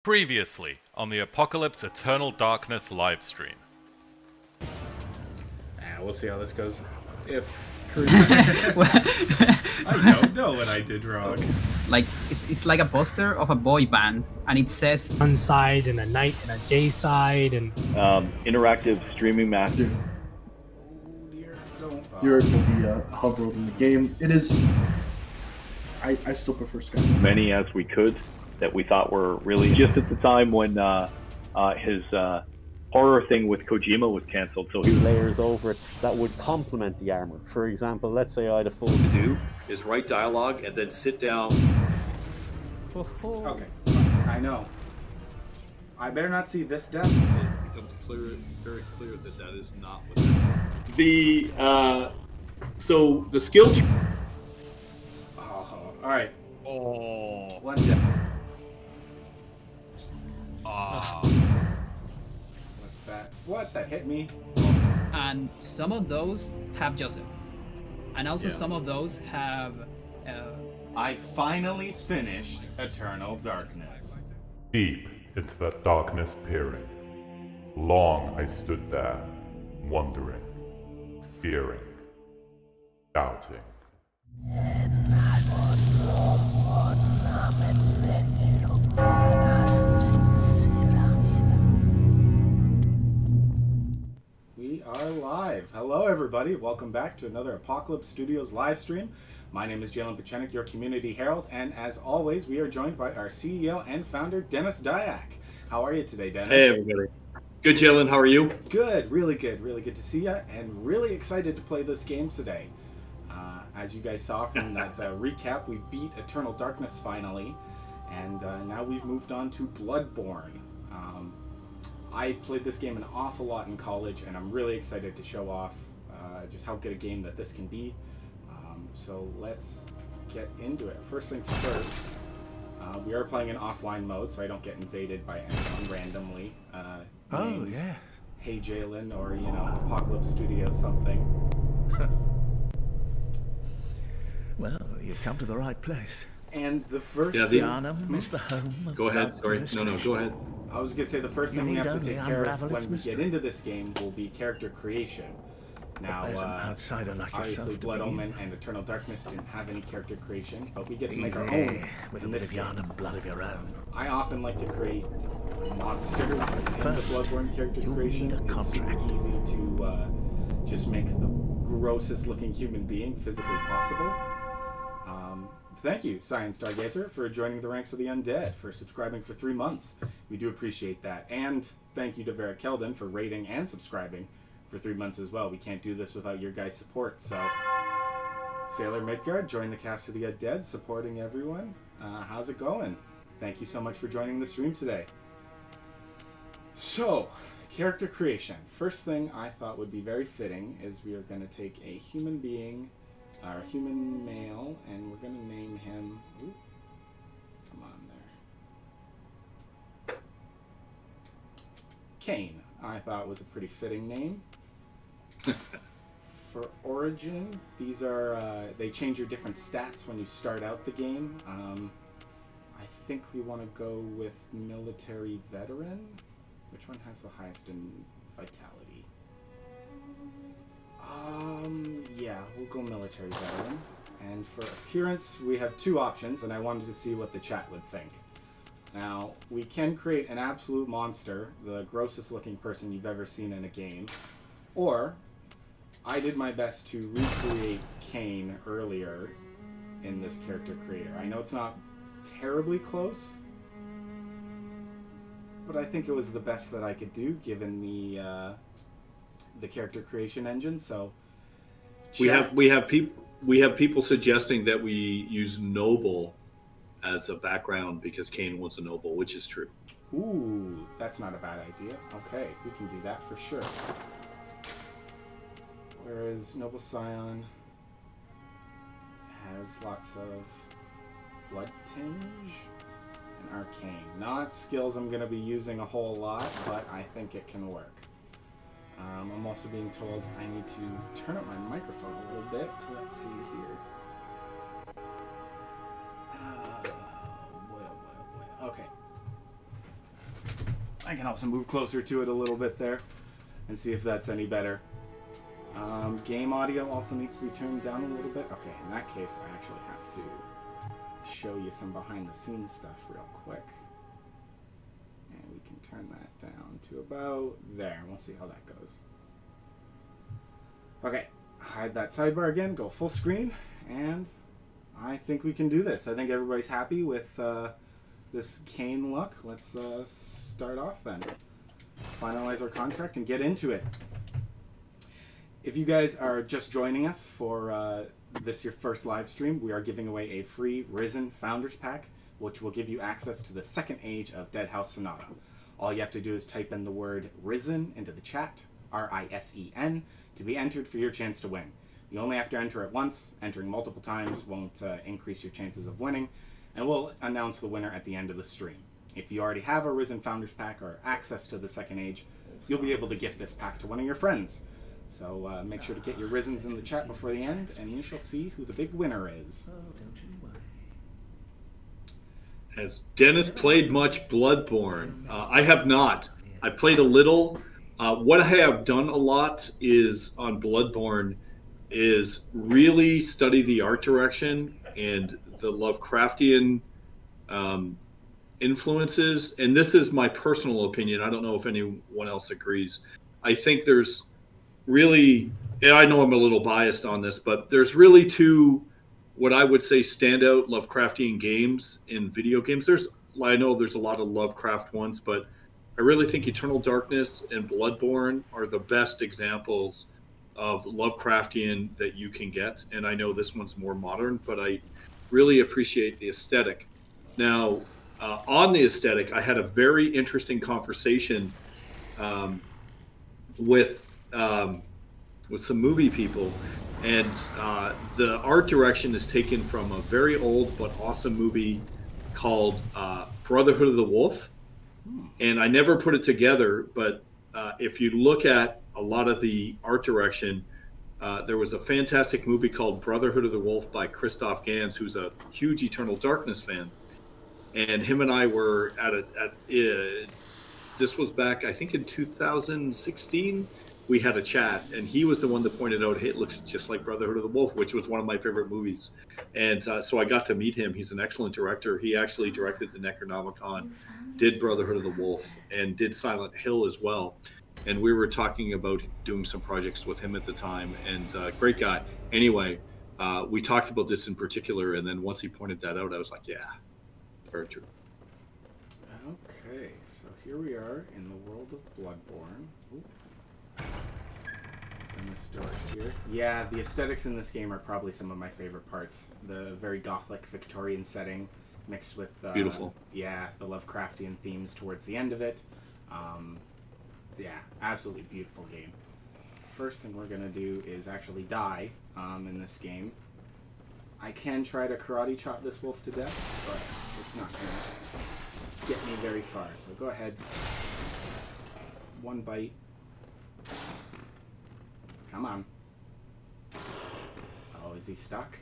Previously on the Apocalypse Eternal Darkness livestream. We'll see how this goes. If I I don't know what I did wrong. Like it's like a poster of a boy band, and it says one side and a night and a day side, and interactive streaming master. Oh dear, don't. You're the hub world in the game. It is. I still prefer Skyrim. Many as we could that we thought were really just at the time when his horror thing with Kojima was cancelled. So he was layers over it that would complement the armor. For example, let's say I had a full to do is write dialogue and then sit down. Okay, I know. I better not see this death. It becomes very clear that that is not what's happening. So the skill tree. Oh, all right. Oh. One death. What? That hit me? and some of those have Joseph, and also some of those have. I finally finished Eternal Darkness. Deep into that darkness peering, long I stood there, wondering, fearing, doubting. We are live. Hello, everybody. Welcome back to another Apocalypse Studios live stream. My name is Jalen Pachenik, your community herald, and as always, we are joined by our CEO and founder, Dennis Dyack. How are you today, Dennis? Hey, everybody. Good, Jalen. How are you? Good. Really good to see you, and really excited to play this game today. As you guys saw from that recap, we beat Eternal Darkness finally, and now we've moved on to Bloodborne. I played this game an awful lot in college, and I'm really excited to show off just how good a game that this can be. So let's get into it. First things first, we are playing in offline mode, so I don't get invaded by anyone randomly. Named, yeah. Hey Jalen, or Apocalypse Studio something. Well, you've come to the right place. And the first Arnhem is the home of Go ahead. Sorry. No, go ahead. I was going to say the first thing we have to take care of when we get into this game will be character creation. Now, There's an outsider like obviously yourself Blood to begin. Omen and Eternal Darkness didn't have any character creation, but we get to make Easy, our own with a in bit this of game. yarn and blood of your own. I often like to create monsters in the first, Bloodborne character you'll creation. need a It's super contract. easy to just make the grossest looking human being physically possible. Thank you, Science Stargazer, for joining the ranks of the undead, for subscribing for 3 months. We do appreciate that. And thank you to Vera Keldon for rating and subscribing for 3 months as well. We can't do this without your guys' support. So, Sailor Midgard, join the cast of the undead, supporting everyone. How's it going? Thank you so much for joining the stream today. So, character creation. First thing I thought would be very fitting is we are going to take a human being, our human male, and we're going to name him... Ooh, come on there. Cain, I thought was a pretty fitting name. For origin, these are... they change your different stats when you start out the game. I think we want to go with military veteran. Which one has the highest in vitality? Yeah, we'll go military veteran. And for appearance, we have 2 options, and I wanted to see what the chat would think. Now, we can create an absolute monster, the grossest looking person you've ever seen in a game, or I did my best to recreate Cain earlier in this character creator. I know it's not terribly close, but I think it was the best that I could do given the character creation engine. So We have people suggesting that we use noble as a background because Cain was a noble, which is true. Ooh, that's not a bad idea. Okay, we can do that for sure. Whereas Noble Scion has lots of blood tinge and arcane. Not skills I'm going to be using a whole lot, but I think it can work. I'm also being told I need to turn up my microphone a little bit, so let's see here. Boy, oh boy, oh boy. Okay. I can also move closer to it a little bit there and see if that's any better. Game audio also needs to be turned down a little bit. Okay, in that case, I actually have to show you some behind-the-scenes stuff real quick. And we can turn that down to about there, and we'll see how that goes. Okay, hide that sidebar again, go full screen, and I think we can do this. I think everybody's happy with this Kane look. Let's start off then. Finalize our contract and get into it. If you guys are just joining us for this your first live stream, we are giving away a free Risen Founders Pack, which will give you access to the second age of Dead House Sonata. All you have to do is type in the word Risen into the chat, R-I-S-E-N, to be entered for your chance to win. You only have to enter it once. Entering multiple times won't increase your chances of winning, and we'll announce the winner at the end of the stream. If you already have a Risen Founders Pack or access to the second age, you'll be able to gift this pack to one of your friends. So make sure to get your Risens in the chat before the end, and we shall see who the big winner is. Has Dennis played much Bloodborne? I have not. I played a little. What I have done a lot is on Bloodborne is really study the art direction and the Lovecraftian influences. And this is my personal opinion. I don't know if anyone else agrees. I think there's really, and I know I'm a little biased on this, but there's really two, what I would say, standout Lovecraftian games in video games. I know there's a lot of Lovecraft ones, but I really think Eternal Darkness and Bloodborne are the best examples of Lovecraftian that you can get. And I know this one's more modern, but I really appreciate the aesthetic. Now, on the aesthetic, I had a very interesting conversation with some movie people, and the art direction is taken from a very old but awesome movie called Brotherhood of the Wolf. And I never put it together, but if you look at a lot of the art direction, there was a fantastic movie called Brotherhood of the Wolf by Christoph Gans, who's a huge Eternal Darkness fan. And him and I were this was back, I think, in 2016. We had a chat, and he was the one that pointed out, hey, it looks just like Brotherhood of the Wolf, which was one of my favorite movies. And so I got to meet him. He's an excellent director. He actually directed the Necronomicon, did Brotherhood of the Wolf, and did Silent Hill as well. And we were talking about doing some projects with him at the time, and great guy. Anyway, we talked about this in particular, and then once he pointed that out, I was like, yeah, very true. Okay, so here we are in the world of Bloodborne. Ooh. Open this door here. Yeah, the aesthetics in this game are probably some of my favorite parts. The very gothic Victorian setting mixed with beautiful. Yeah, the Lovecraftian themes towards the end of it. Yeah, absolutely beautiful game. First thing we're gonna do is actually die in this game. I can try to karate chop this wolf to death, but it's not gonna get me very far. So go ahead. One bite. Come on. Oh, is he stuck?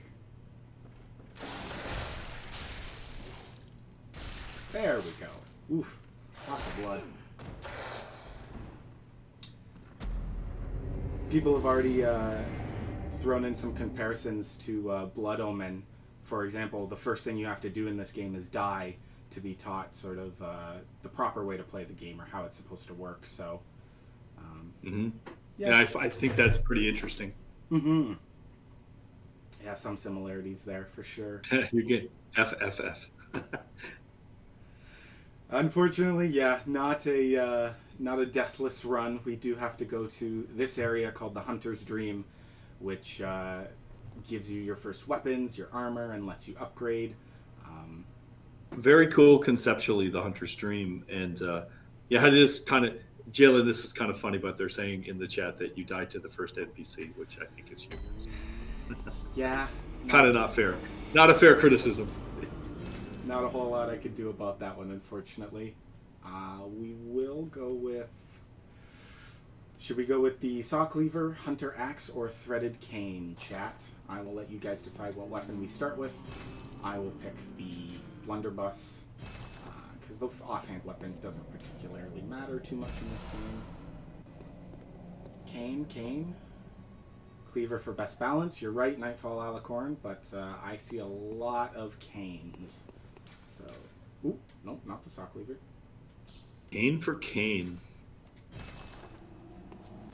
There we go. Oof. Lots of blood. People have already thrown in some comparisons to Blood Omen. For example, the first thing you have to do in this game is die to be taught sort of the proper way to play the game or how it's supposed to work. So, yeah, I think that's pretty interesting. Mm-hmm. Yeah, some similarities there for sure. You get FFF. Unfortunately, yeah, not a deathless run. We do have to go to this area called the Hunter's Dream, which gives you your first weapons, your armor, and lets you upgrade. Very cool conceptually, the Hunter's Dream. And yeah, it is kind of, Jalen, this is kind of funny, but they're saying in the chat that you died to the first NPC, which I think is humorous. Yeah. Kind of not fair. Not a fair criticism. Not a whole lot I could do about that one, unfortunately. We will go with... Should we go with the Saw Cleaver, Hunter Axe, or Threaded Cane, chat? I will let you guys decide what weapon we start with. I will pick the Blunderbuss, because the offhand weapon doesn't particularly matter too much in this game. Kane. Cleaver for best balance. You're right, Nightfall Alicorn, but I see a lot of canes. So, oop, nope, not the saw cleaver. Cane for cane.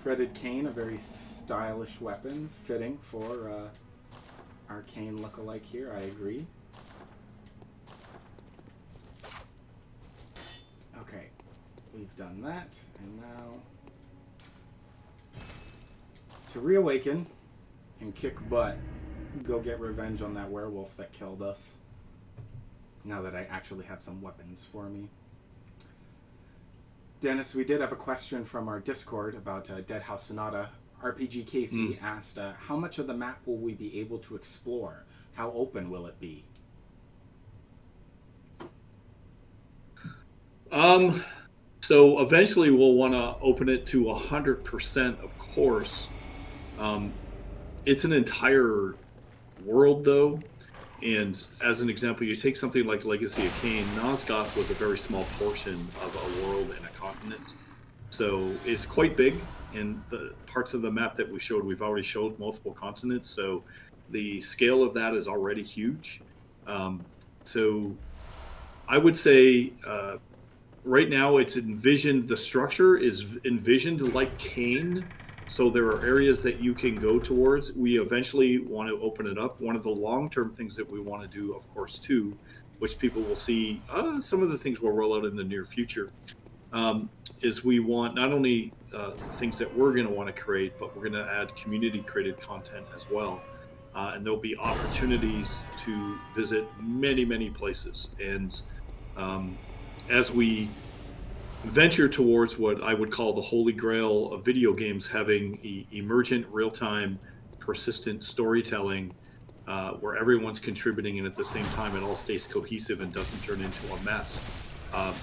Threaded cane, a very stylish weapon, fitting for arcane look-alike here. I agree. Okay, we've done that, and now to reawaken and kick butt, go get revenge on that werewolf that killed us. Now that I actually have some weapons for me. Dennis, we did have a question from our Discord about Dead House Sonata. RPG Casey asked, how much of the map will we be able to explore? How open will it be? So eventually we'll want to open it to 100%, of course. It's an entire world, though. And as an example, you take something like Legacy of Kain, Nosgoth was a very small portion of a world and a continent. So it's quite big, and the parts of the map that we showed, we've already showed multiple continents, so the scale of that is already huge. So I would say right now it's envisioned, the structure is envisioned like Kain. So there are areas that you can go towards. We eventually want to open it up. One of the long-term things that we want to do, of course, too, which people will see, some of the things we'll roll out in the near future, is we want not only things that we're going to want to create, but we're going to add community-created content as well. And there'll be opportunities to visit many, many places. And as we venture towards what I would call the holy grail of video games, having emergent, real-time, persistent storytelling where everyone's contributing and at the same time it all stays cohesive and doesn't turn into a mess,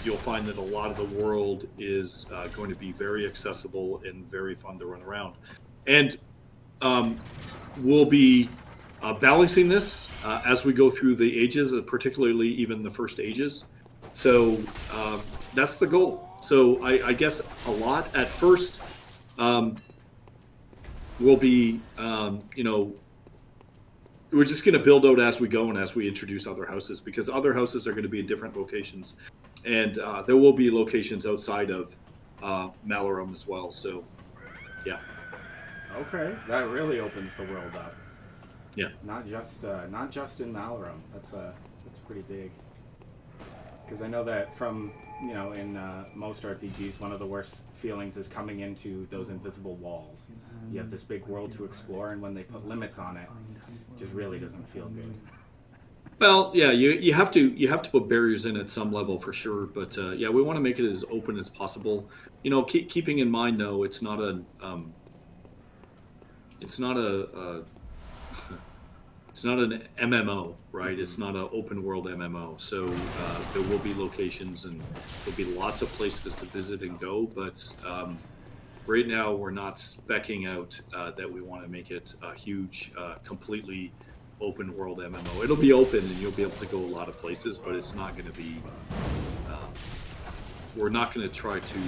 you'll find that a lot of the world is going to be very accessible and very fun to run around. And we'll be balancing this as we go through the ages, particularly even the first ages. So that's the goal. So I guess a lot at first will be, we're just going to build out as we go and as we introduce other houses, because other houses are going to be in different locations. And there will be locations outside of Malarum as well. So, yeah. Okay, that really opens the world up. Yeah. Not just in Malarum. That's pretty big. Because I know that from, in most RPGs, one of the worst feelings is coming into those invisible walls. You have this big world to explore, and when they put limits on it, it just really doesn't feel good. Well, yeah, you have to put barriers in at some level for sure, but yeah, we want to make it as open as possible. Keeping in mind though, it's not an MMO, right? It's not an open world MMO. So there will be locations and there'll be lots of places to visit and go. But right now we're not speccing out that we want to make it a huge, completely open world MMO. It'll be open and you'll be able to go a lot of places, but it's not going to be, we're not going to try to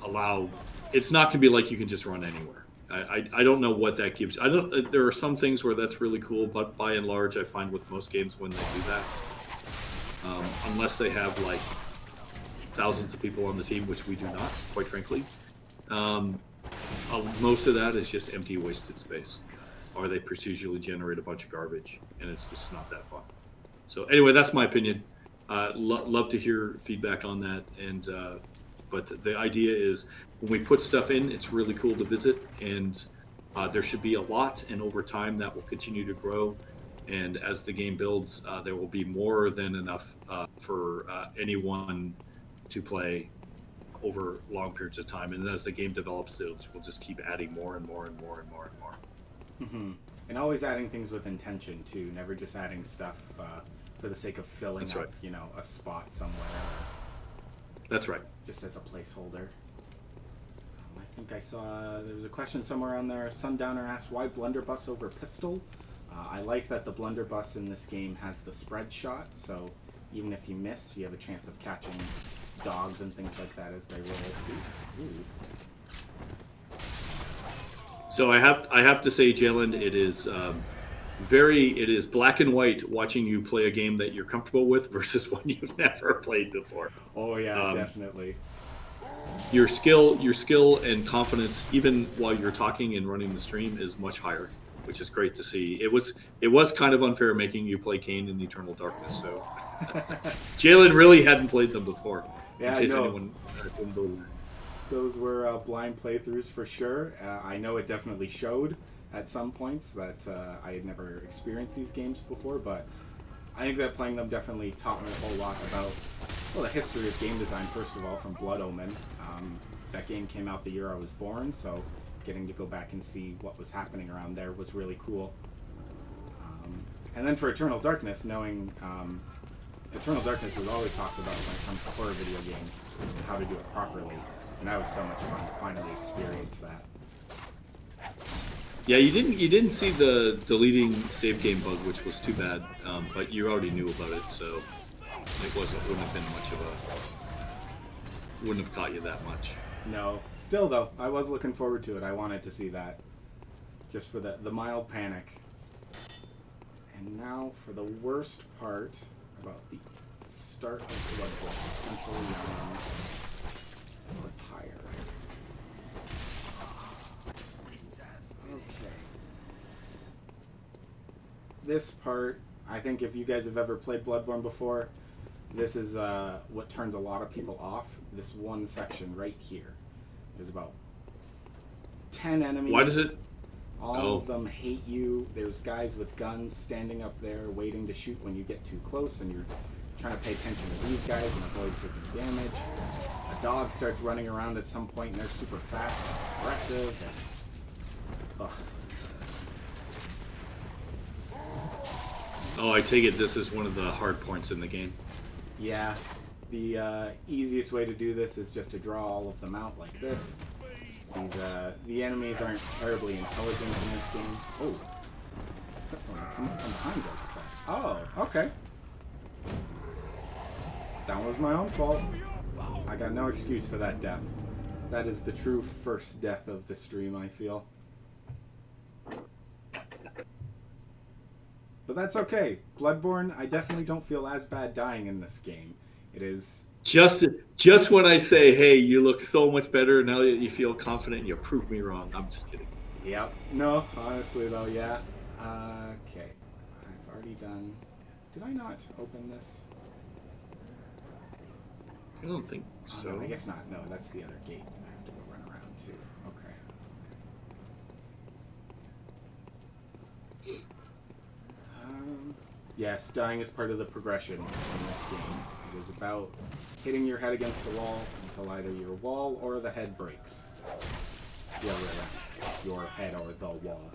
allow, it's not going to be like you can just run anywhere. I don't know what that gives. There are some things where that's really cool, but by and large, I find with most games when they do that, unless they have like thousands of people on the team, which we do not, quite frankly, most of that is just empty, wasted space, or they procedurally generate a bunch of garbage, and it's just not that fun. So anyway, that's my opinion. Love to hear feedback on that, and but the idea is, when we put stuff in, it's really cool to visit, and there should be a lot, and over time that will continue to grow. And as the game builds, there will be more than enough for anyone to play over long periods of time. And as the game develops, we'll just keep adding more and more and more and more and more. Mm-hmm. And always adding things with intention too, never just adding stuff for the sake of filling That's up, right. a spot somewhere. That's right. Just as a placeholder. I think I saw there was a question somewhere on there. Sundowner asked, why blunderbuss over pistol? I like that the blunderbuss in this game has the spread shot, so even if you miss, you have a chance of catching dogs and things like that as they roll. Ooh. So I have to say, Jalen, it is it is black and white watching you play a game that you're comfortable with versus one you've never played before. Oh yeah, definitely. Your skill and confidence, even while you're talking and running the stream, is much higher, which is great to see. It was kind of unfair making you play Kane in Eternal Darkness, so Jalen really hadn't played them before. Yeah, in case I know. anyone didn't believe. Those were blind playthroughs for sure. I know it definitely showed at some points that I had never experienced these games before, but I think that playing them definitely taught me a whole lot about, well, the history of game design, first of all, from Blood Omen. That game came out the year I was born, so getting to go back and see what was happening around there was really cool. And then for Eternal Darkness, knowing Eternal Darkness was always talked about when it comes to horror video games and how to do it properly. And that was so much fun to finally experience that. Yeah, you didn't see the deleting save game bug, which was too bad, but you already knew about it, so it wouldn't have been much of wouldn't have caught you that much. No, still though, I was looking forward to it. I wanted to see that, just for the mild panic. And now for the worst part about the start of Bloodborne, essentially higher. Okay. This part, I think if you guys have ever played Bloodborne before, this is what turns a lot of people off. This one section right here. There's about 10 enemies. Why does it? All of them hate you. There's guys with guns standing up there waiting to shoot when you get too close, and you're trying to pay attention to these guys and avoid taking damage. A dog starts running around at some point, and they're super fast and aggressive. And, Oh, I take it this is one of the hard points in the game. yeah, the easiest way to do this is just to draw all of them out like this. The enemies aren't terribly intelligent in this game. Oh, except for from behind it. Oh, okay. That was my own fault. I got no excuse for that death. That is the true first death of the stream, I feel. But that's okay. Bloodborne, I definitely don't feel as bad dying in this game. It is... Just when I say, hey, you look so much better now that you feel confident, you prove me wrong. I'm just kidding. Yep. No, honestly though, yeah. Okay. I've already done... Did I not open this? I don't think so. No, I guess not. No, that's the other gate. I have to go run around too. Okay. Yes, dying is part of the progression in this game. It is about hitting your head against the wall until either your wall or the head breaks. The other way around. Your head or the wall.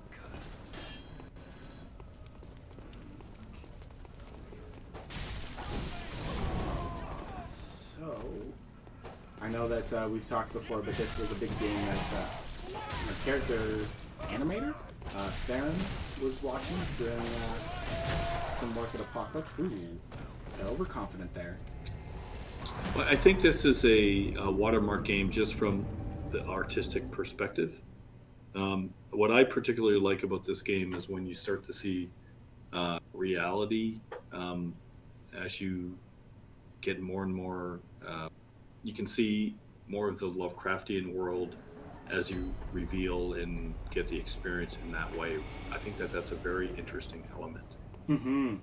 So, I know that we've talked before, but this was a big game that our character animator, Theron, was watching during some work at Apocalypse. Ooh, got overconfident there. Well, I think this is a watermark game just from the artistic perspective. What I particularly like about this game is when you start to see reality as you get more and more. You can see more of the Lovecraftian world as you reveal and get the experience in that way. I think that that's a very interesting element. Mm-hmm.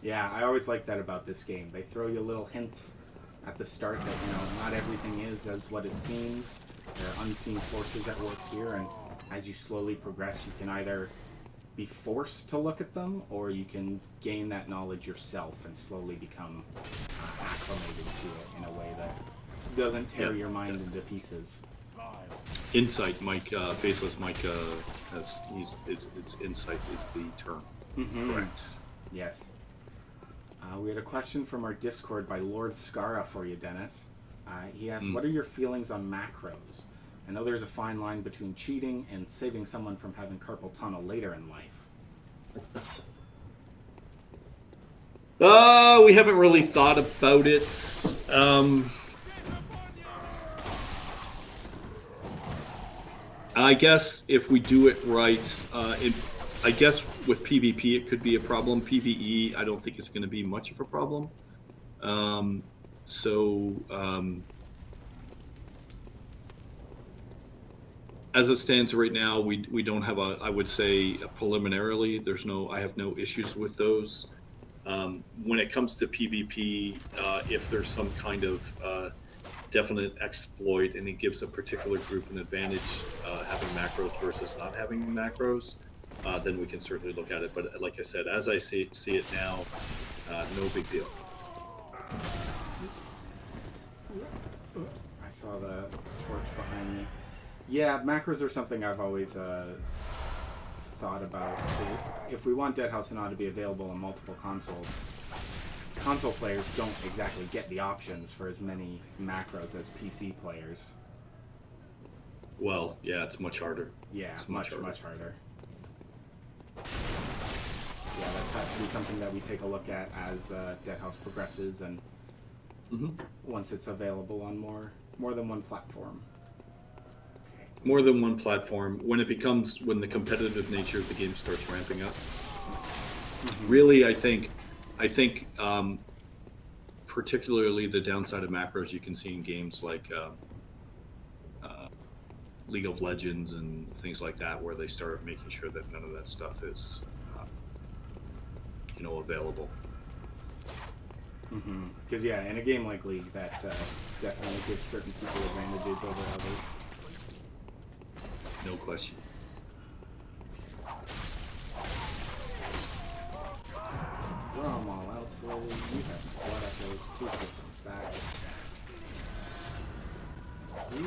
Yeah, I always like that about this game. They throw you little hints at the start that, you know, not everything is as what it seems. There are unseen forces at work here, and as you slowly progress, you can either be forced to look at them, or you can gain that knowledge yourself and slowly become acclimated to it in a way that doesn't tear your mind into pieces. Insight, Mike, Faceless Mike, it's insight is the term. Mm-hmm. Correct. Yes. We had a question from our Discord by Lord Scara for you, Dennis. He asked, what are your feelings on macros? I know there's a fine line between cheating and saving someone from having carpal tunnel later in life. We haven't really thought about it. I guess if we do it right, I guess with PvP it could be a problem. PvE, I don't think it's going to be much of a problem. As it stands right now, we don't have I would say preliminarily, I have no issues with those. When it comes to PvP, if there's some kind of definite exploit and it gives a particular group an advantage having macros versus not having macros, then we can certainly look at it. But like I said, as I see it now, no big deal. I saw the torch behind me. Yeah, macros are something I've always thought about. If we want Dead House and Odd to be available on multiple consoles, console players don't exactly get the options for as many macros as PC players. Well, yeah, it's much harder. Yeah, it's much harder. Yeah, that has to be something that we take a look at as Dead House progresses and once it's available on more than one platform. More than one platform. When the competitive nature of the game starts ramping up. Really, I think particularly the downside of macros you can see in games like League of Legends and things like that, where they start making sure that none of that stuff is available. Because in a game like League, that definitely gives certain people advantages over others. No question. Draw them all out slowly. You have blood up those two systems back. See?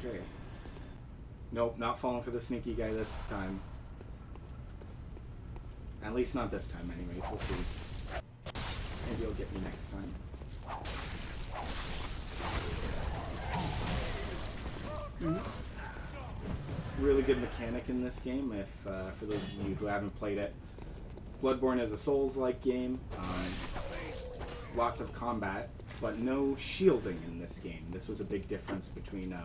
Okay. Nope, not falling for the sneaky guy this time. At least not this time, anyways. We'll see. Maybe he'll get me next time. Really good mechanic in this game. If for those of you who haven't played it, Bloodborne is a Souls-like game. Lots of combat, but no shielding in this game. This was a big difference between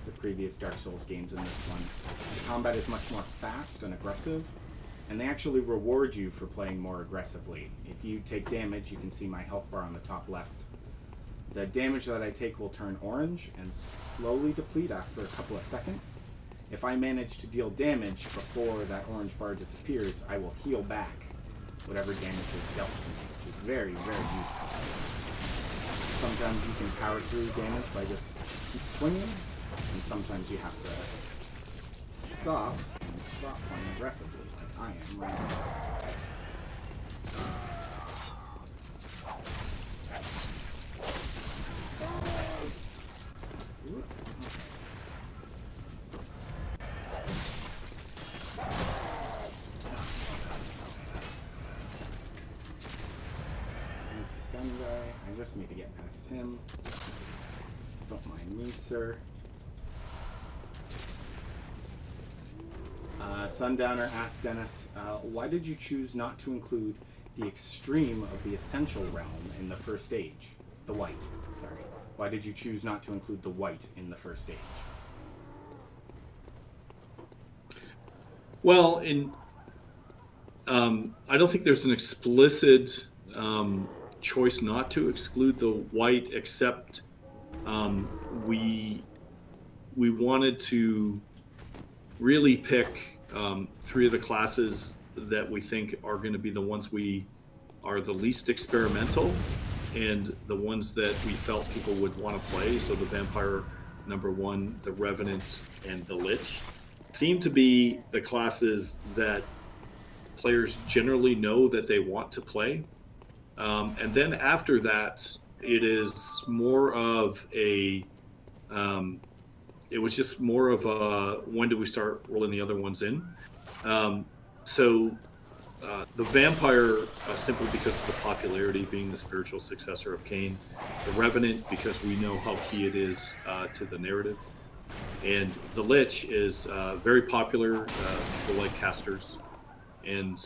the previous Dark Souls games and this one. The combat is much more fast and aggressive, and they actually reward you for playing more aggressively. If you take damage, you can see my health bar on the top left. The damage that I take will turn orange and slowly deplete after a couple of seconds. If I manage to deal damage before that orange bar disappears, I will heal back whatever damage is dealt to me, which is very, very useful. Sometimes you can power through damage by just keep swinging, and sometimes you have to stop playing aggressively, like I am right now. I just need to get past him. Don't mind me, sir. Sundowner asked Dennis, why did you choose not to include the extreme of the essential realm in the first stage? The white, sorry. Why did you choose not to include the white in the first stage? Well, I don't think there's an explicit choice not to exclude the white, except we wanted to really pick 3 of the classes that we think are going to be the ones we are the least experimental and the ones that we felt people would want to play. So the Vampire, number 1, the Revenant, and the Lich seem to be the classes that players generally know that they want to play. And then after that, it is more of a, it was just more of a, when do we start rolling the other ones in? The Vampire, simply because of the popularity, being the spiritual successor of Cain. The Revenant, because we know how key it is to the narrative. And the Lich is very popular. People like casters. And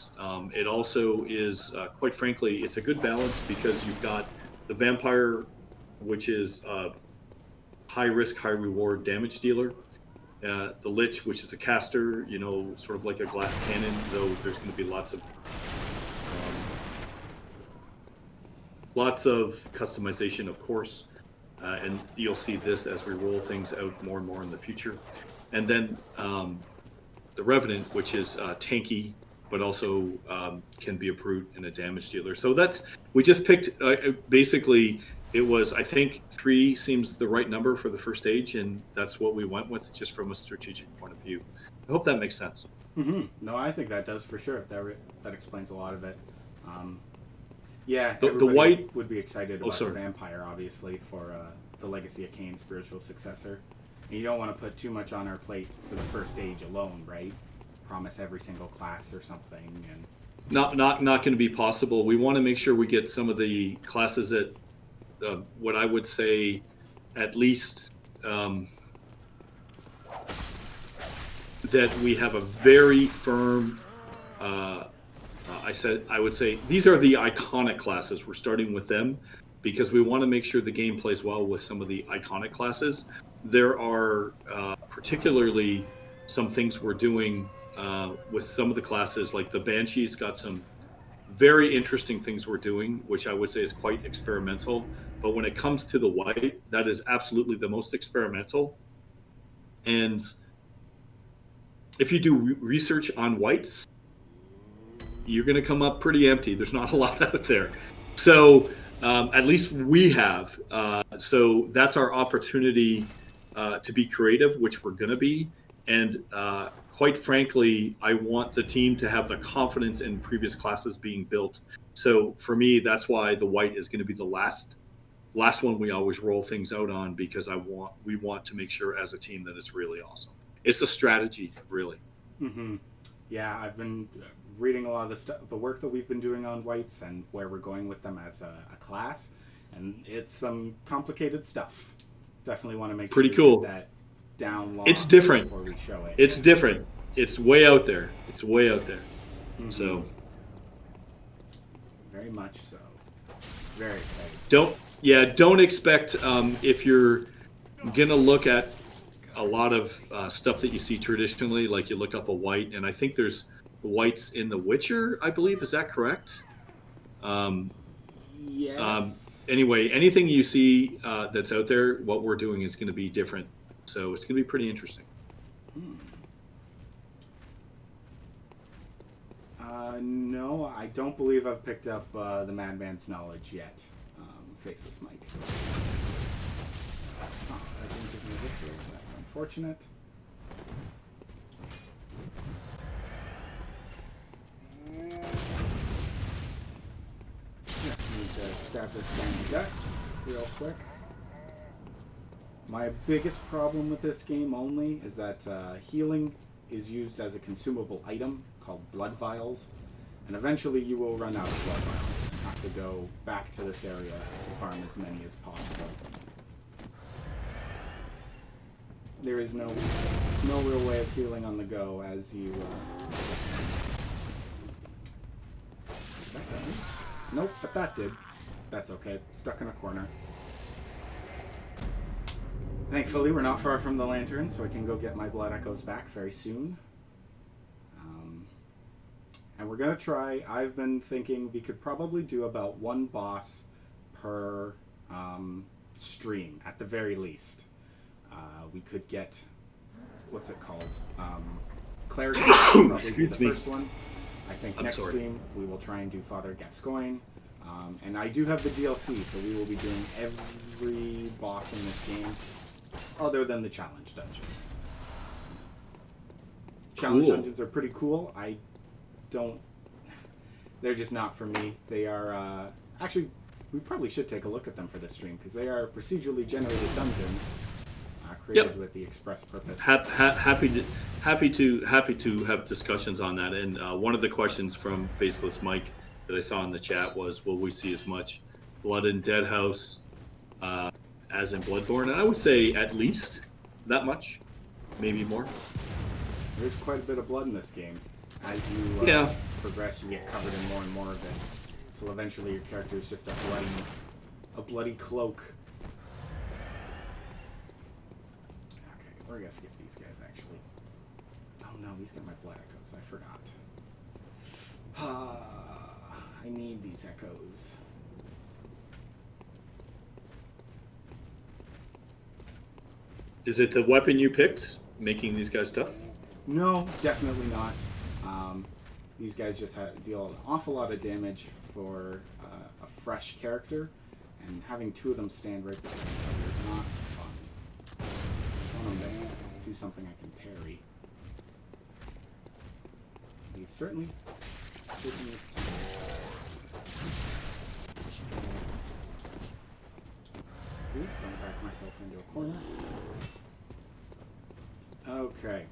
it also is, quite frankly, it's a good balance because you've got the vampire, which is high risk, high reward damage dealer. The lich, which is a caster, you know, sort of like a glass cannon, though there's going to be lots of customization, of course. And you'll see this as we roll things out more and more in the future. And then the Revenant, which is tanky, but also can be a brute and a damage dealer. So we just picked, basically, it was, I think 3 seems the right number for the first stage, and that's what we went with just from a strategic point of view. I hope that makes sense. Mm-hmm. No, I think that does for sure. That explains a lot of it. Yeah, the everybody white would be excited about the sorry. vampire, obviously, for the Legacy of Kain spiritual successor. And you don't want to put too much on our plate for the first stage alone, right? Promise every single class or something, and Not going to be possible. We want to make sure we get some of the classes at what I would say at least that we have a very firm. I would say these are the iconic classes. We're starting with them because we want to make sure the game plays well with some of the iconic classes. There are particularly some things we're doing with some of the classes, like the Banshee's got some very interesting things we're doing, which I would say is quite experimental. But when it comes to the white, that is absolutely the most experimental. And if you do research on whites, you're going to come up pretty empty. There's not a lot out there. So at least we have. So that's our opportunity to be creative, which we're going to be. And quite frankly, I want the team to have the confidence in previous classes being built. So for me, that's why the white is going to be the last one we always roll things out on, because we want to make sure as a team that it's really awesome. It's a strategy, really. Mm-hmm. Yeah, I've been reading a lot of the work that we've been doing on whites and where we're going with them as a class, and it's some complicated stuff. Definitely want to make pretty sure cool. We get that down long it's different before we show it. It's different. It's way out there. Mm-hmm. So very much so. Very excited. Don't expect if you're gonna look at a lot of stuff that you see traditionally, like you look up a white, and I think there's whites in The Witcher, I believe. Is that correct? Yes. Anyway, anything you see that's out there, what we're doing is going to be different. So it's going to be pretty interesting. No, I don't believe I've picked up the Madman's Knowledge yet. Faceless Mike. Oh, that didn't give me this year. That's unfortunate. Just need to stab this guy in the gut real quick. My biggest problem with this game only is that healing is used as a consumable item called blood vials, and eventually you will run out of blood vials and have to go back to this area to farm as many as possible. There is no real way of healing on the go as you... Nope, but that did. That's okay. Stuck in a corner. Thankfully, we're not far from the lantern, so I can go get my blood echoes back very soon. And we're going to try... I've been thinking we could probably do about one boss per stream, at the very least. We could get... What's it called? Cleric would probably be the first one. I think next stream we will try and do Father Gascoigne. And I do have the DLC, so we will be doing every boss in this game other than the challenge dungeons. Challenge dungeons are pretty cool. They're just not for me. They are, actually, we probably should take a look at them for this stream, because they are procedurally generated dungeons created with the express purpose. Happy to have discussions on that. And one of the questions from Faceless Mike that I saw in the chat was, will we see as much blood in Deadhouse as in Bloodborne? And I would say at least that much, maybe more. There's quite a bit of blood in this game. as you Yeah. progress, you get covered in more and more of it, until eventually your character is just a bloody cloak. Okay, we're gonna skip these guys actually. Oh no, these got my blood echoes. I forgot. I need these echoes. Is it the weapon you picked making these guys tough? No, definitely not. These guys just deal an awful lot of damage for a fresh character, and having two of them stand right beside each other is not fun. I just want them to do something I can parry. He's certainly taking his time. Ooh, don't back myself into a corner. Okay.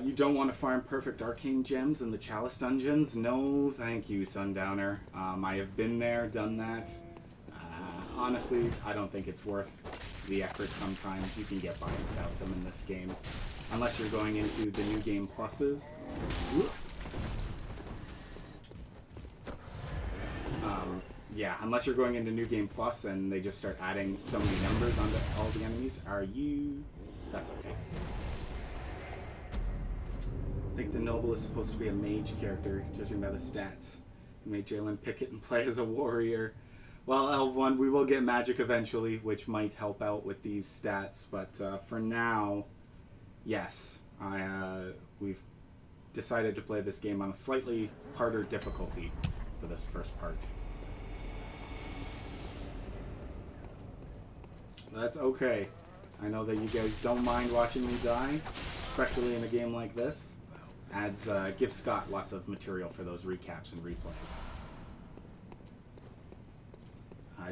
You don't want to farm perfect arcane gems in the Chalice dungeons? No, thank you, Sundowner. I have been there, done that. Honestly, I don't think it's worth the effort sometimes. You can get by without them in this game. Unless you're going into the new game pluses. Yeah, unless you're going into New Game Plus and they just start adding so many numbers onto all the enemies. That's okay. I think the Noble is supposed to be a mage character, judging by the stats. You made Jalen pick it and play as a warrior. Well, Elv1, we will get magic eventually, which might help out with these stats. But for now, yes, we've decided to play this game on a slightly harder difficulty for this first part. That's okay. I know that you guys don't mind watching me die, especially in a game like this. Gives Scott lots of material for those recaps and replays.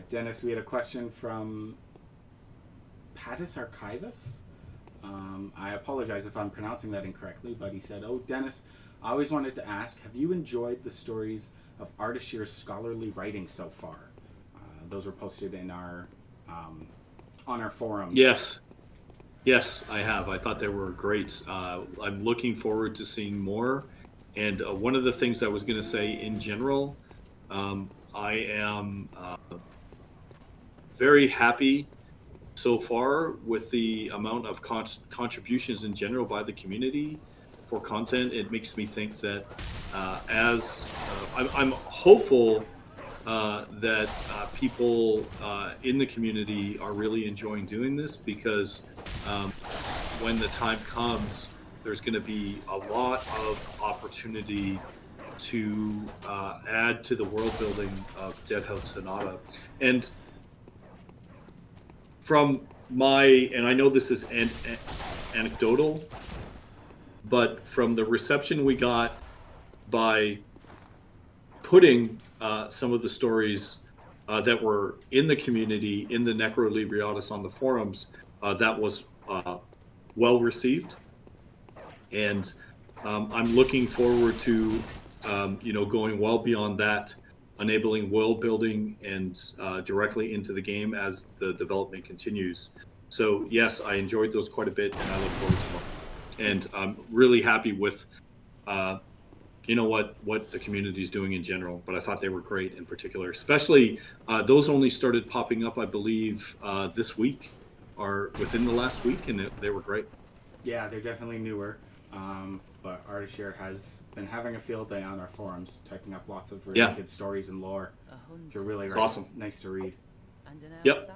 Dennis, we had a question from Pattis Archivus. I apologize if I'm pronouncing that incorrectly, but he said, "Oh, Dennis, I always wanted to ask, have you enjoyed the stories of Ardashir's scholarly writing so far?" Those were posted in our on our forums. Yes, I have. I thought they were great. I'm looking forward to seeing more. And one of the things I was going to say in general, I am very happy so far with the amount of contributions in general by the community for content. It makes me think that I'm hopeful that people in the community are really enjoying doing this, because when the time comes, there's going to be a lot of opportunity to add to the world building of Dead House Sonata. And and I know this is anecdotal, but from the reception we got by putting some of the stories that were in the community, in the Necro Libriatus on the forums, that was well received. And I'm looking forward to, going well beyond that, enabling world building and directly into the game as the development continues. So yes, I enjoyed those quite a bit, and I look forward to more. And I'm really happy with what the community is doing in general, but I thought they were great in particular. Especially those only started popping up, I believe, this week or within the last week, and they were great. Yeah, they're definitely newer, but Ardashir has been having a field day on our forums, typing up lots of really good stories and lore, which are really awesome. Nice to read. Yep.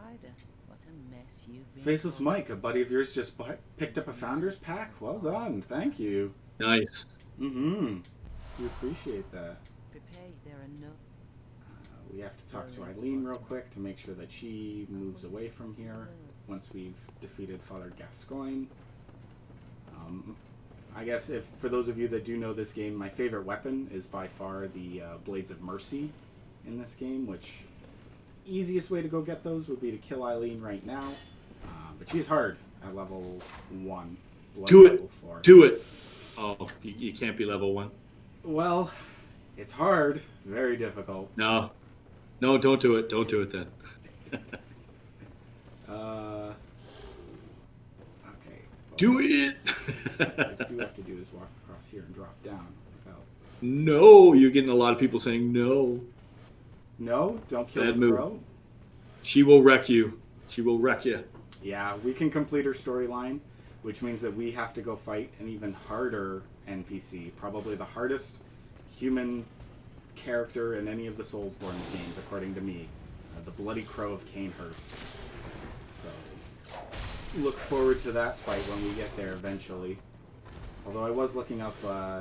Faceless Mike, a buddy of yours just picked up a Founders Pack. Well done, thank you. Nice. Mm-hmm. We appreciate that. We have to talk to Eileen real quick to make sure that she moves away from here once we've defeated Father Gascoigne. I guess for those of you that do know this game, my favorite weapon is by far the Blades of Mercy in this game, which easiest way to go get those would be to kill Eileen right now, but she's hard at level 1. Do it. Level 4. Do it. Oh, you can't be level 1. Well, it's hard. Very difficult. No, don't do it. Don't do it then. Okay. Well, do it. what I do have to do is walk across here and drop down without. No, you're getting a lot of people saying no. No, don't kill Bad the move. crow. She will wreck you. She will wreck you. Yeah, we can complete her storyline, which means that we have to go fight an even harder NPC, probably the hardest human character in any of the Soulsborne games, according to me. The Bloody Crow of Canehurst. So, look forward to that fight when we get there eventually. Although I was looking up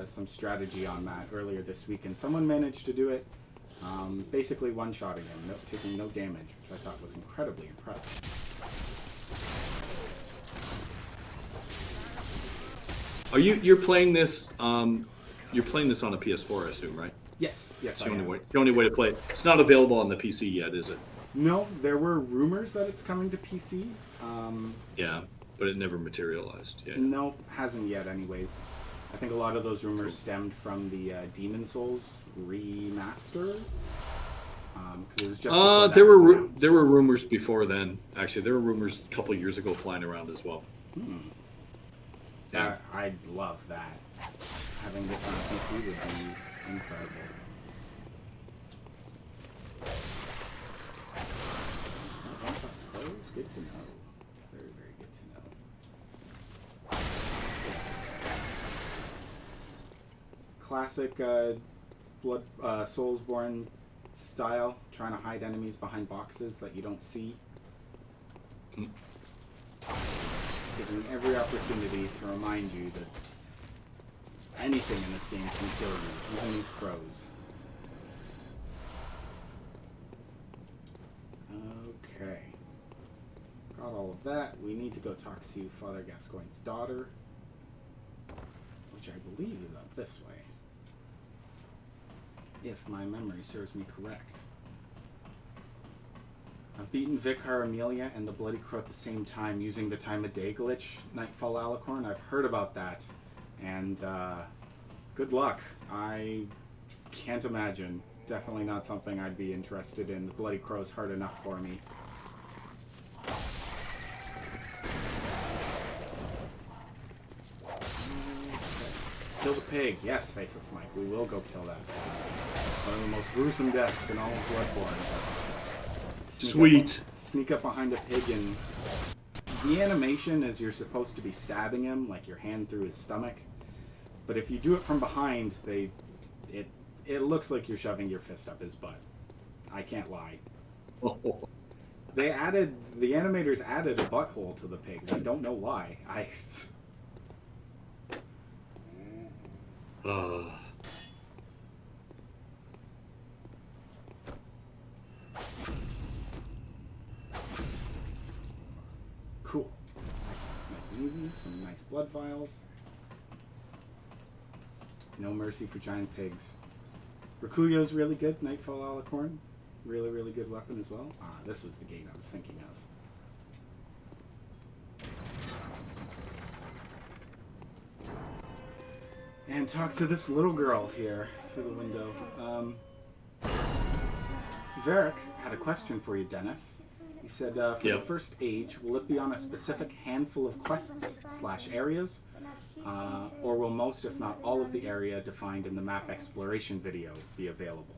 some strategy on that earlier this week, and someone managed to do it, basically one-shotting him, taking no damage, which I thought was incredibly impressive. You're playing this? You're playing this on a PS4, I assume, right? Yes, It's I the only am. way. The only way to play it. It's not available on the PC yet, is it? No, there were rumors that it's coming to PC. Yeah, but it never materialized. Yeah. No, hasn't yet anyways. I think a lot of those rumors stemmed from the Demon Souls remaster. Because it was just before that was announced. There were rumors before then. Actually, there were rumors a couple of years ago flying around as well. Yeah. I'd love that. Having this on PC would be incredible. Once that's closed, good to know. Very, very good to know. Classic Soulsborne style, trying to hide enemies behind boxes that you don't see. Taking every opportunity to remind you that anything in this game can kill you, even these crows. Okay. Got all of that. We need to go talk to Father Gascoigne's daughter, which I believe is up this way, if my memory serves me correct. I've beaten Vicar Amelia and the Bloody Crow at the same time using the time of day glitch, Nightfall Alicorn. I've heard about that, and good luck. I can't imagine. Definitely not something I'd be interested in. The Bloody Crow's hard enough for me. Kill the pig. Yes, Faceless Mike. We will go kill that pig. One of the most gruesome deaths in all of Bloodborne. Sneak up behind a pig, and the animation is you're supposed to be stabbing him, like your hand through his stomach. But if you do it from behind, it looks like you're shoving your fist up his butt. I can't lie. The animators added a butthole to the pigs. I don't know why. Cool. That's nice and easy. Some nice blood vials. No mercy for giant pigs. Rakuyo's really good. Nightfall Alicorn. Really, really good weapon as well. This was the gate I was thinking of. And talk to this little girl here through the window. Varric had a question for you, Dennis. He said, for the first age, will it be on a specific handful of quests/areas? Or will most, if not all, of the area defined in the map exploration video be available?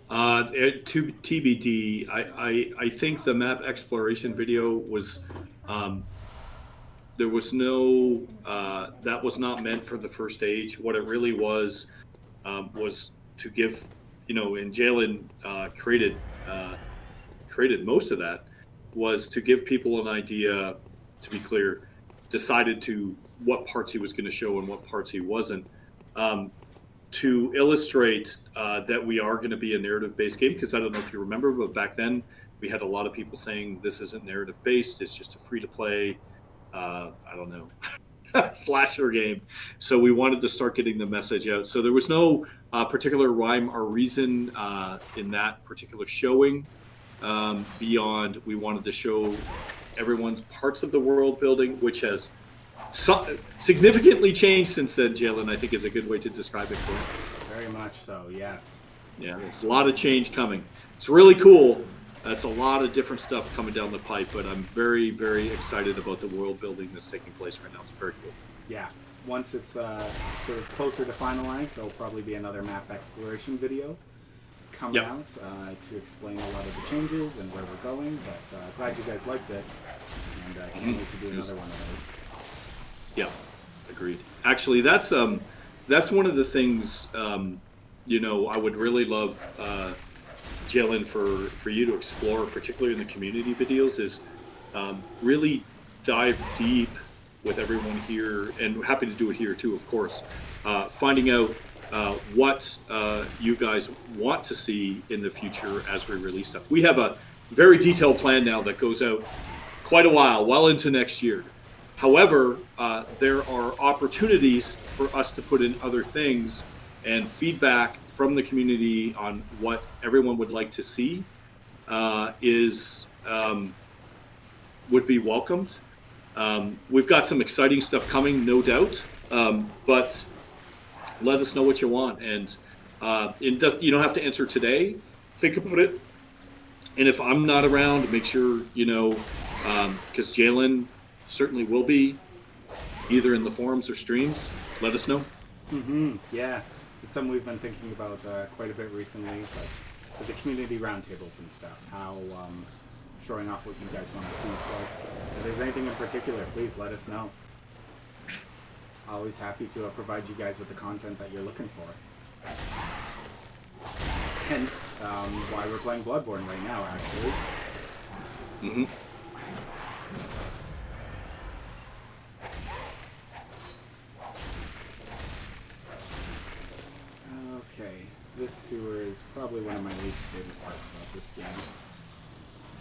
To TBD, I think the map exploration video was, there was no, that was not meant for the first stage. What it really was to give, and Jalen created most of that, was to give people an idea, to be clear, decided to what parts he was going to show and what parts he wasn't, to illustrate that we are going to be a narrative-based game, because I don't know if you remember, but back then we had a lot of people saying this isn't narrative-based, it's just a free-to-play, I don't know, slasher game. So we wanted to start getting the message out. So there was no particular rhyme or reason in that particular showing, beyond we wanted to show everyone's parts of the world building, which has significantly changed since then, Jalen, I think is a good way to describe it for it. Very much so, yes. Yeah, there's a lot of change coming. It's really cool. That's a lot of different stuff coming down the pipe, but I'm very, very excited about the world building that's taking place right now. It's very cool. Yeah, once it's sort of closer to finalized, there'll probably be another map exploration video coming out to explain a lot of the changes and where we're going. But glad you guys liked it, and can't wait to do another one of those. Yeah, agreed. Actually, that's one of the things I would really love Jalen for you to explore, particularly in the community videos, is really dive deep with everyone here, and happy to do it here too, of course, finding out what you guys want to see in the future as we release stuff. We have a very detailed plan now that goes out quite a while, well into next year. However, there are opportunities for us to put in other things, and feedback from the community on what everyone would like to see would be welcomed. We've got some exciting stuff coming, no doubt, but let us know what you want. And you don't have to answer today. Think about it. And if I'm not around, make sure, because Jalen certainly will be, either in the forums or streams, let us know. Yeah, it's something we've been thinking about quite a bit recently, but with the community roundtables and stuff, how showing off what you guys want to see. So if there's anything in particular, please let us know. Always happy to provide you guys with the content that you're looking for. Hence why we're playing Bloodborne right now, actually. Okay, this sewer is probably one of my least favorite parts about this game.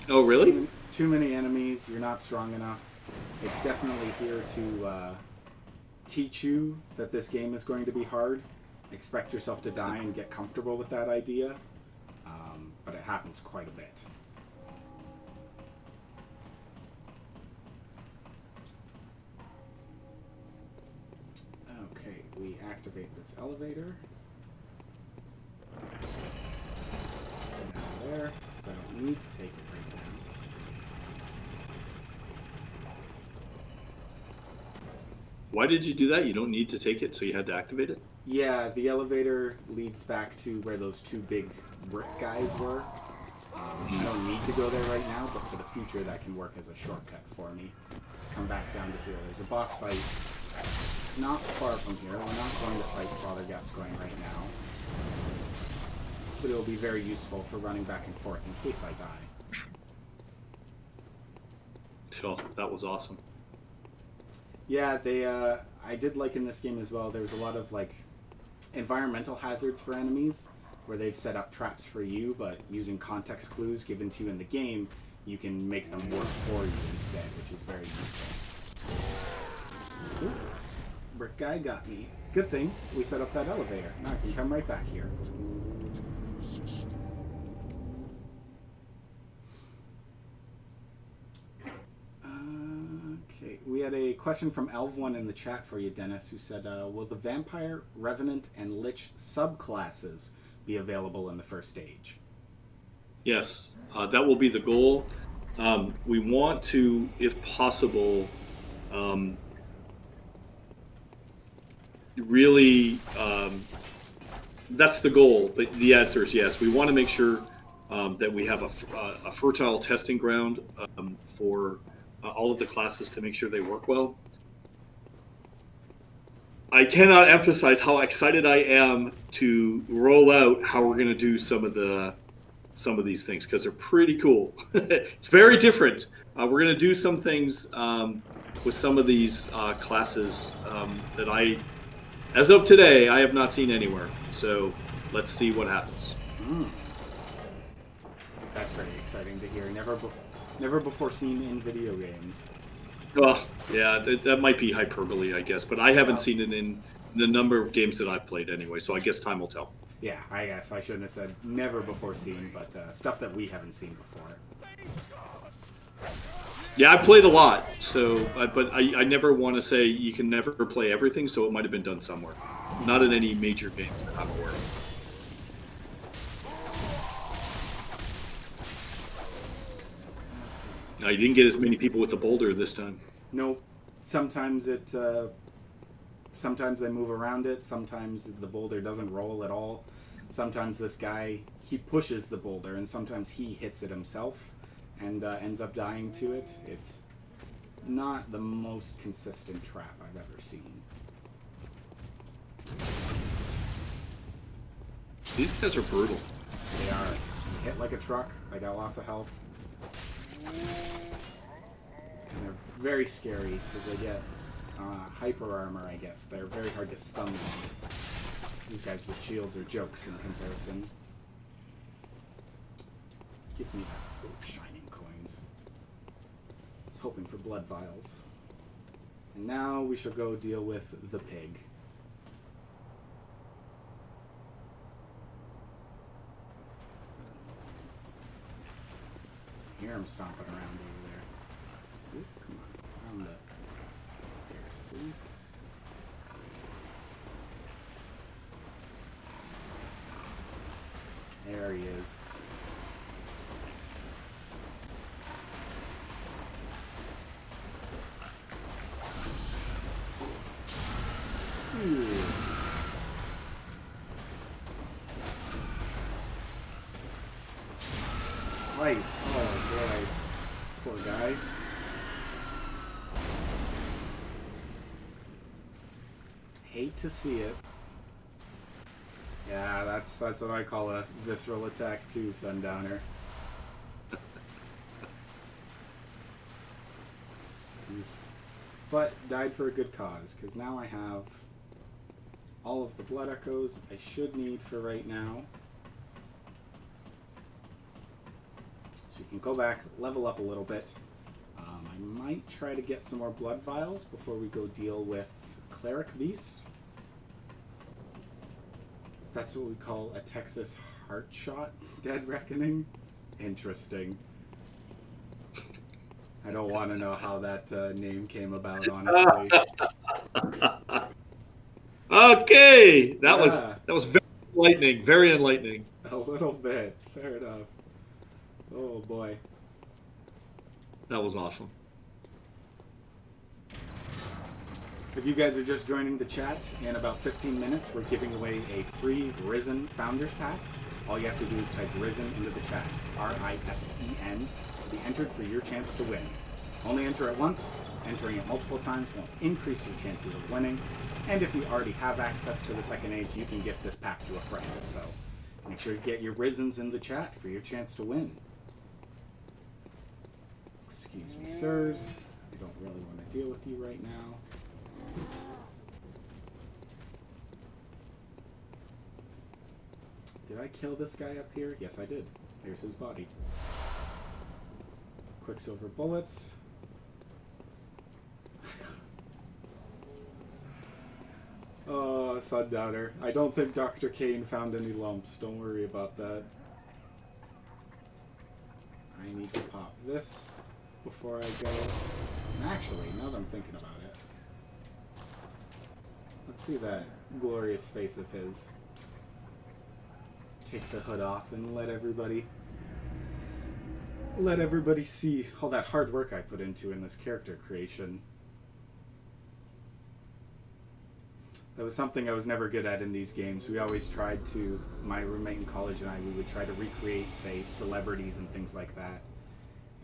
Oh, really? Too many enemies, you're not strong enough. It's definitely here to teach you that this game is going to be hard. Expect yourself to die and get comfortable with that idea. But it happens quite a bit. Okay, we activate this elevator. Down there, so I don't need to take it right now. Why did you do that? You don't need to take it, so you had to activate it? Yeah, the elevator leads back to where those two big brick guys were. I don't need to go there right now, but for the future that can work as a shortcut for me. Come back down to here. There's a boss fight not far from here. We're not going to fight Father Gascoigne right now. But it'll be very useful for running back and forth in case I die. Sure, that was awesome. Yeah, I did like in this game as well, there was a lot of environmental hazards for enemies, where they've set up traps for you, but using context clues given to you in the game, you can make them work for you instead, which is very useful. Ooh, brick guy got me. Good thing we set up that elevator. Now I can come right back here. Okay, we had a question from Elv1 in the chat for you, Dennis, who said, will the Vampire, Revenant, and Lich subclasses be available in the first stage? Yes, that will be the goal. We want to, if possible, really, that's the goal. But the answer is yes. We want to make sure that we have a fertile testing ground for all of the classes to make sure they work well. I cannot emphasize how excited I am to roll out how we're going to do some of these things, because they're pretty cool. It's very different. We're going to do some things with some of these classes that as of today, I have not seen anywhere. So let's see what happens. That's very exciting to hear. Never before seen in video games. Well, yeah, that might be hyperbole, I guess, but I haven't seen it in the number of games that I've played anyway, so I guess time will tell. Yeah, I guess I shouldn't have said never before seen, but stuff that we haven't seen before. Yeah, I played a lot, so but I never want to say you can never play everything, so it might have been done somewhere. Not in any major games that I'm aware of. You didn't get as many people with the boulder this time. Nope. Sometimes sometimes they move around it. Sometimes the boulder doesn't roll at all. Sometimes this guy, he pushes the boulder, and sometimes he hits it himself and ends up dying to it. It's not the most consistent trap I've ever seen. These guys are brutal. They are. Hit like a truck. I got lots of health. And they're very scary because they get hyper armor, I guess. They're very hard to stun them. These guys with shields are jokes in comparison. Give me that. Oh, shining coins. I was hoping for blood vials. And now we shall go deal with the pig. I hear him stomping around over there. Oop, come on. Around the stairs, please. There he is. Ooh. Twice. Oh boy. Poor guy. Hate to see it. Yeah, that's what I call a visceral attack too, Sundowner. But died for a good cause, because now I have all of the blood echoes I should need for right now. So you can go back, level up a little bit. I might try to get some more blood vials before we go deal with Cleric Beast. That's what we call a Texas heart shot, Dead Reckoning. Interesting. I don't want to know how that name came about, honestly. Okay, that was very enlightening. Very enlightening. A little bit, fair enough. Oh boy, that was awesome. If you guys are just joining the chat, in about 15 minutes, we're giving away a free Risen Founders Pack. All you have to do is type Risen into the chat, R-I-S-E-N, to be entered for your chance to win. Only enter it once. Entering it multiple times won't increase your chances of winning. And if you already have access to the Second Age, you can gift this pack to a friend. So make sure to get your Risens in the chat for your chance to win. Excuse me, sirs. I don't really want to deal with you right now. Did I kill this guy up here? Yes, I did. There's his body. Quicksilver bullets. Oh, Sundowner. I don't think Dr. Kane found any lumps. Don't worry about that. I need to pop this before I go. And actually, now that I'm thinking about it, let's see that glorious face of his. Take the hood off and let everybody see all that hard work I put into in this character creation. That was something I was never good at in these games. We always tried to, my roommate in college and I, we would try to recreate, say, celebrities and things like that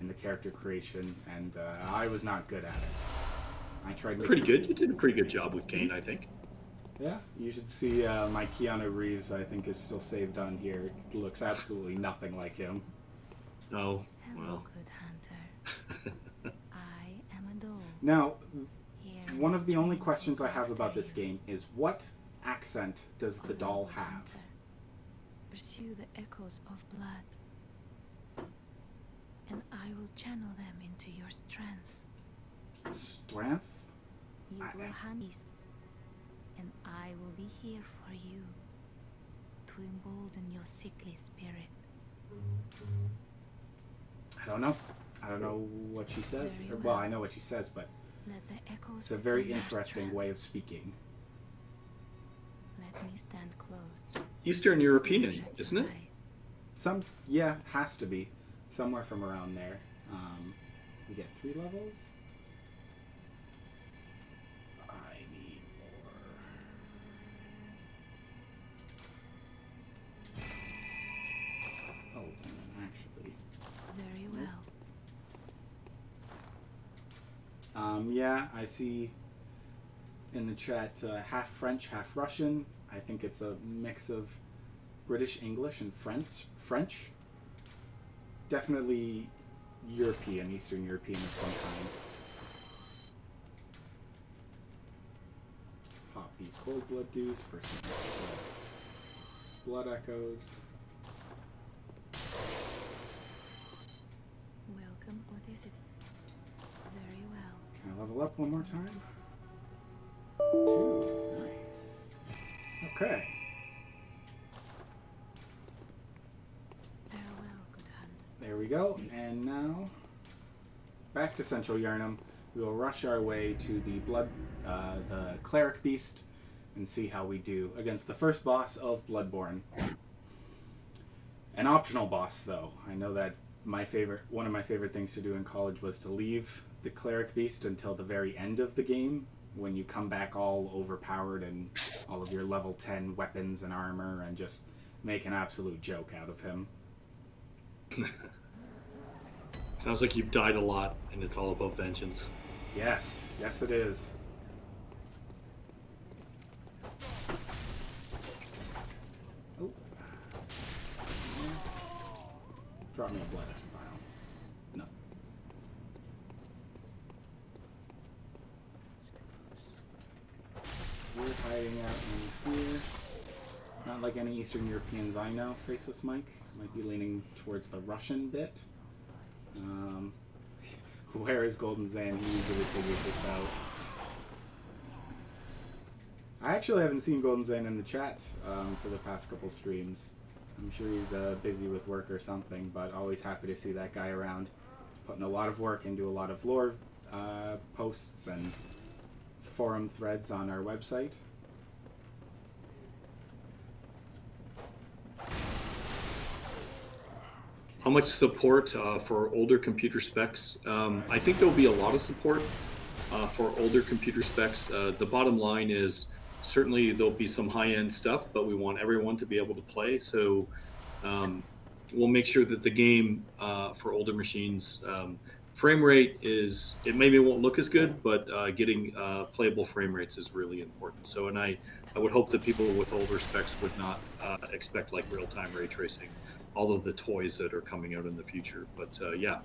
in the character creation, and I was not good at it. I tried. Pretty good. You did a pretty good job with Kane, I think. Yeah, you should see my Keanu Reeves, I think, is still saved on here. It looks absolutely nothing like him. Oh, well. Good hunter. I am a dog. Now, one of the only questions I have about this game is what accent does the doll have? Pursue the echoes of blood, and I will channel them into your strength. Strength? You will hunt east, and I will be here for you to embolden your sickly spirit. I don't know. I don't know what she says. Well, I know what she says, but it's a very interesting way of speaking. Let me stand close. Eastern European, isn't it? Yeah, has to be. Somewhere from around there. We get 3 levels. I need more. Yeah, I see in the chat half French, half Russian. I think it's a mix of British English and French. Definitely European, Eastern European of some kind. Pop these cold blood dews for some extra blood echoes. Welcome, what is it? Very well. Can I level up one more time? 2. Nice. Okay. Farewell, good hunt. There we go. And now, back to Central Yharnam. We will rush our way to the Cleric Beast and see how we do against the first boss of Bloodborne. An optional boss, though. I know that one of my favorite things to do in college was to leave the Cleric Beast until the very end of the game, when you come back all overpowered and all of your level 10 weapons and armor, and just make an absolute joke out of him. Sounds like you've died a lot, and it's all about vengeance. Yes, yes it is. Oh. Drop me a blood vial. No. We're hiding out in here. Not like any Eastern Europeans I know. Faceless Mike might be leaning towards the Russian bit. Where is Golden Zan? He usually figures this out. I actually haven't seen Golden Zan in the chat for the past couple streams. I'm sure he's busy with work or something, but always happy to see that guy around. He's putting a lot of work into a lot of lore posts and forum threads on our website. How much support for older computer specs? I think there'll be a lot of support for older computer specs. The bottom line is certainly there'll be some high-end stuff, but we want everyone to be able to play. So we'll make sure that the game for older machines, frame rate is, it maybe won't look as good, but getting playable frame rates is really important. So, and I would hope that people with older specs would not expect like real-time ray tracing, all of the toys that are coming out in the future. But yeah,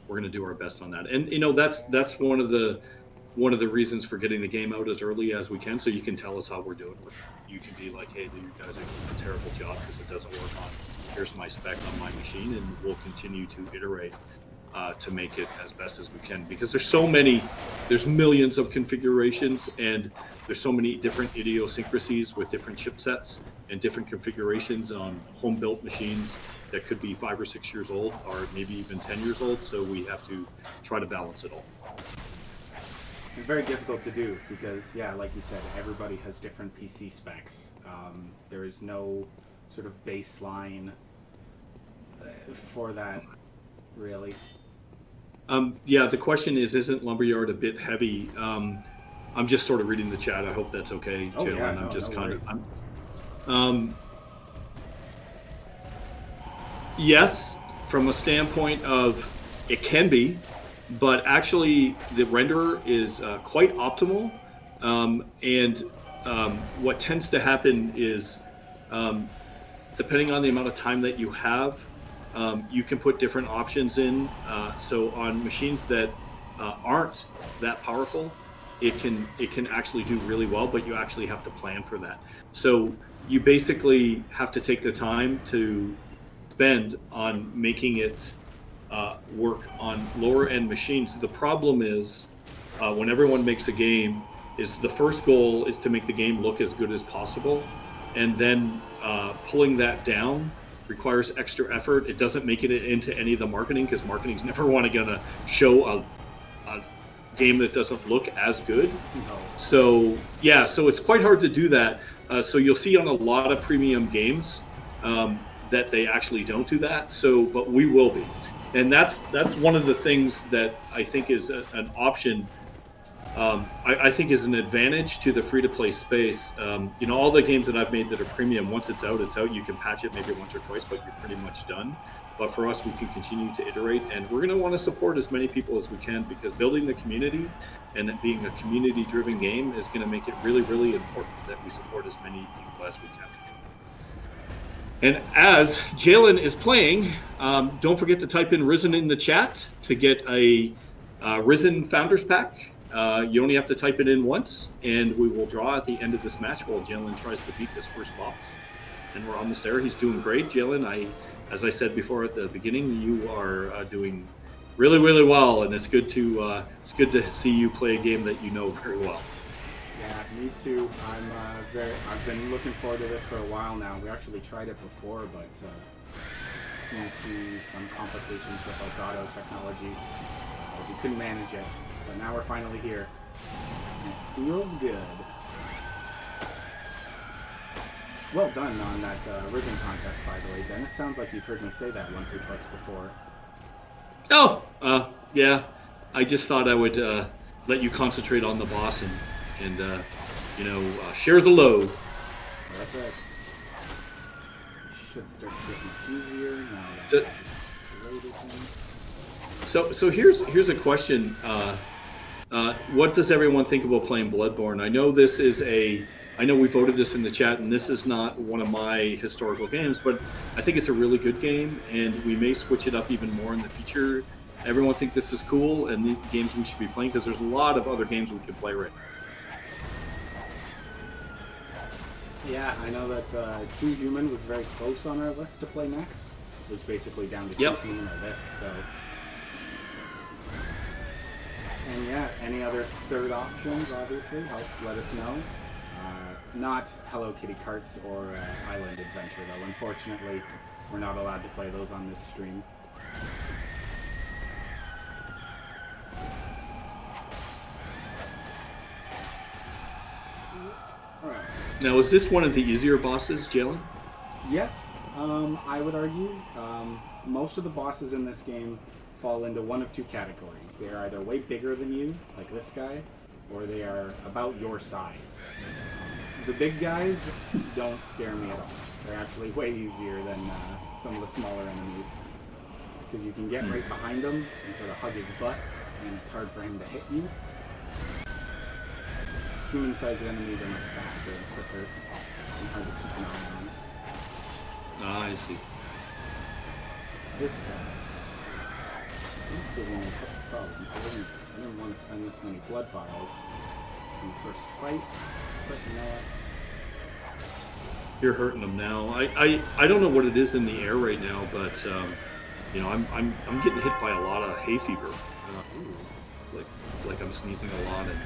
we're going to do our best on that. And you know, that's one of the reasons for getting the game out as early as we can, so you can tell us how we're doing. You can be like, hey, you guys are doing a terrible job because it doesn't work on, here's my spec on my machine, and we'll continue to iterate to make it as best as we can, because there's millions of configurations, and there's so many different idiosyncrasies with different chipsets and different configurations on home-built machines that could be 5 or 6 years old, or maybe even 10 years old. So we have to try to balance it all. It's very difficult to do because, yeah, like you said, everybody has different PC specs. There is no sort of baseline for that, really. Yeah, the question is, isn't Lumberyard a bit heavy? I'm just sort of reading the chat. I hope that's okay, Jill. Yeah, and I'm just no kind worries. of... yes, from a standpoint of it can be, but actually the renderer is quite optimal. What tends to happen is, depending on the amount of time that you have, you can put different options in. So on machines that aren't that powerful, it can actually do really well, but you actually have to plan for that. So you basically have to take the time to spend on making it work on lower end machines. The problem is when everyone makes a game, is the first goal is to make the game look as good as possible, and then pulling that down requires extra effort. It doesn't make it into any of the marketing, because marketing's never gonna show a game that doesn't look as good. No. So yeah, so it's quite hard to do that. So you'll see on a lot of premium games that they actually don't do that. So, but we will be, and that's one of the things that I think is an option I think is an advantage to the free-to-play space. All the games that I've made that are premium, once it's out, it's out. You can patch it maybe once or twice, but you're pretty much done. But for us, we can continue to iterate, and we're going to want to support as many people as we can, because building the community and it being a community-driven game is going to make it really, really important that we support as many people as we can. And as Jalen is playing, don't forget to type in Risen in the chat to get a Risen Founders Pack. You only have to type it in once, and we will draw at the end of this match while Jalen tries to beat this first boss. And we're almost there. He's doing great, Jalen. As I said before at the beginning, you are doing really, really well, and it's good to see you play a game that you know very well. Yeah, me too. I've been looking forward to this for a while now. We actually tried it before, but due to some complications with Elgato technology, we couldn't manage it. But now we're finally here. It feels good. Well done on that Risen contest, by the way, Dennis. Sounds like you've heard me say that once or twice before. Oh, yeah. I just thought I would let you concentrate on the boss and share the load. Perfect. Should start to get much easier now that So here's a question. What does everyone think about playing Bloodborne? I know we voted this in the chat, and this is not one of my historical games, but I think it's a really good game, and we may switch it up even more in the future. Everyone think this is cool, and the games we should be playing, because there's a lot of other games we can play right now. Yeah, I know that 2 Human was very close on our list to play next. It was basically down to 2 Human or this, so... And yeah, any other third options, obviously, let us know. Not Hello Kitty Carts or Island Adventure, though. Unfortunately, we're not allowed to play those on this stream. Alright. Now, is this one of the easier bosses, Jalen? Yes, I would argue. Most of the bosses in this game fall into one of 2 categories. They are either way bigger than you, like this guy, or they are about your size. The big guys don't scare me at all. They're actually way easier than some of the smaller enemies, because you can get right behind him and sort of hug his butt, and it's hard for him to hit you. Human-sized enemies are much faster and quicker and hard to keep an eye on. Ah, I see. This guy, he's giving me a couple problems. I didn't want to spend this many blood vials in the first fight, but you know what? You're hurting them now. I don't know what it is in the air right now, but I'm getting hit by a lot of hay fever. Like I'm sneezing a lot. And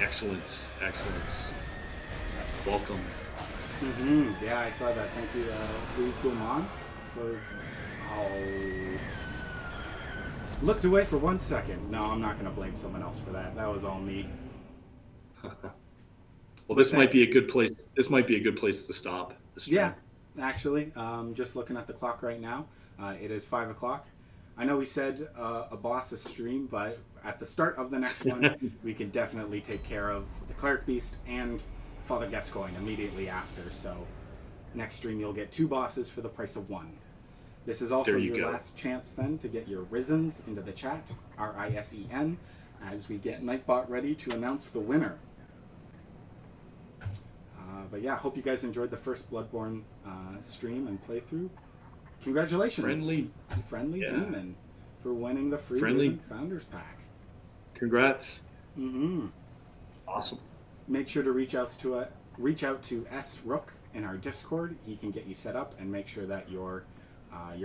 excellent. Welcome. Yeah, I saw that. Thank you, Luis Guzman, for... Oh... Looked away for 1 second. No, I'm not going to blame someone else for that. That was all me. Well, this might be a good place. This might be a good place to stop. Yeah, actually, just looking at the clock right now, it is 5 o'clock. I know we said a boss a stream, but at the start of the next one, we can definitely take care of the Cleric Beast and Father Gascoigne immediately after. So next stream, you'll get 2 bosses for the price of 1. This is also your last chance then to get your Risens into the chat, R-I-S-E-N, as we get Nightbot ready to announce the winner. But yeah, hope you guys enjoyed the first Bloodborne stream and playthrough. Congratulations, Friendly Demon, for winning the free Risen Founders Pack. Congrats. Awesome. Make sure to reach out to S Rook in our Discord. He can get you set up and make sure that your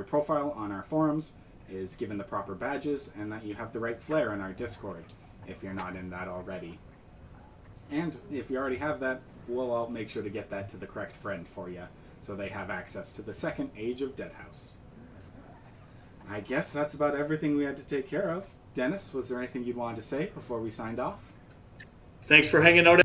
profile on our forums is given the proper badges and that you have the right flair in our Discord if you're not in that already. And if you already have that, we'll all make sure to get that to the correct friend for you so they have access to the second Age of Deadhouse. I guess that's about everything we had to take care of. Dennis, was there anything you'd want to say before we signed off? Thanks for hanging out.